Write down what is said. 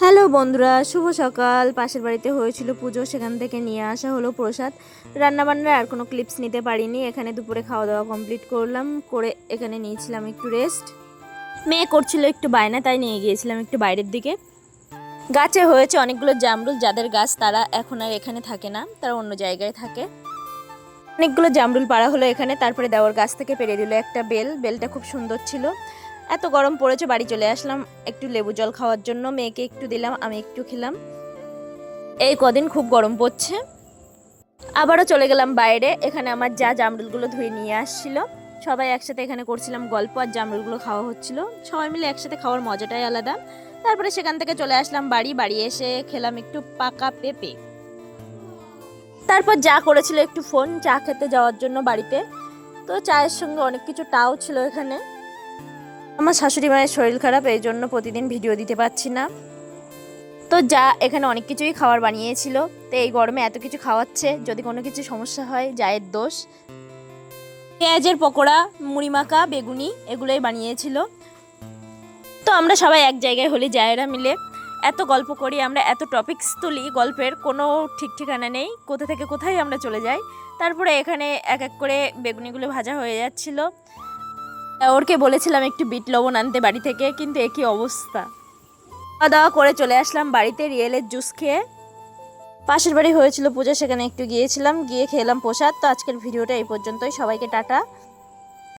Hello বন্ধুরা, শুভ সকাল। পাশের বাড়িতে হয়েছিল পুজো, সেখান থেকে নিয়ে আসা হলো প্রসাদ। রান্নাবান্নার আর কোনো ক্লিপস নিতে পারিনি। এখানে দুপুরে খাওয়া দাওয়া কমপ্লিট করলাম, করে এখানে নিয়েছিলাম একটু রেস্ট। মেয়ে করছিল একটু বায়না, তাই নিয়ে গিয়েছিলাম একটু বাইরের দিকে। গাছে হয়েছে অনেকগুলো জামরুল, যাদের গাছ তারা এখন আর এখানে থাকে না, তারা অন্য জায়গায় থাকে। অনেকগুলো জামরুল পাড়া হলো এখানে, তারপরে দেওয়ার গাছ থেকে পেরে দিল একটা বেলটা খুব সুন্দর ছিল। এত গরম পড়েছে, বাড়ি চলে আসলাম একটু লেবু জল খাওয়ার জন্য। মেয়েকে একটু দিলাম, আমি একটু খেলাম। এই কদিন খুব গরম পড়ছে। আবারও চলে গেলাম বাইরে। এখানে আমার যা জামরুলগুলো ধুয়ে নিয়ে আসছিল, সবাই একসাথে এখানে করছিলাম গল্প, আর জামরুলগুলো খাওয়া হচ্ছিল। সবাই মিলে একসাথে খাওয়ার মজাটাই আলাদা। তারপরে সেখান থেকে চলে আসলাম বাড়ি এসে খেলাম একটু পাকা পেঁপে। তারপর যা করেছিল একটু ফোন, চা খেতে যাওয়ার জন্য বাড়িতে। তো চায়ের সঙ্গে অনেক কিছু টাও ছিল এখানে। আমার শাশুড়ি মায়ের শরীর খারাপ, এই জন্য প্রতিদিন ভিডিও দিতে পারছি না। তো যা এখানে অনেক কিছুই খাবার বানিয়েছিল। তো এই গরমে এত কিছু খাওয়াচ্ছে, যদি কোনো কিছু সমস্যা হয় জায়ের দোষ। পেঁয়াজের পকোড়া, মুড়ি মাখা, বেগুনি এগুলোই বানিয়েছিল। তো আমরা সবাই এক জায়গায় হলে জায়েরা মিলে এত গল্প করি, আমরা এত টপিকস তুলি, গল্পের কোনো ঠিক ঠিকানা নেই, কোথা থেকে কোথায় আমরা চলে যাই। তারপরে এখানে এক এক করে বেগুনিগুলো ভাজা হয়ে যাচ্ছিল। ওরকে বলেছিলাম একটু বিট লবণ আনতে বাড়ি থেকে, কিন্তু একই অবস্থা। খাওয়া দাওয়া করে চলে আসলাম বাড়িতে রিয়েলের জুস খেয়ে। পাশের বাড়ি হয়েছিল পূজা, সেখানে একটু গিয়েছিলাম, গিয়ে খেলাম প্রসাদ। তো আজকের ভিডিওটা এই পর্যন্তই। সবাইকে টাটা।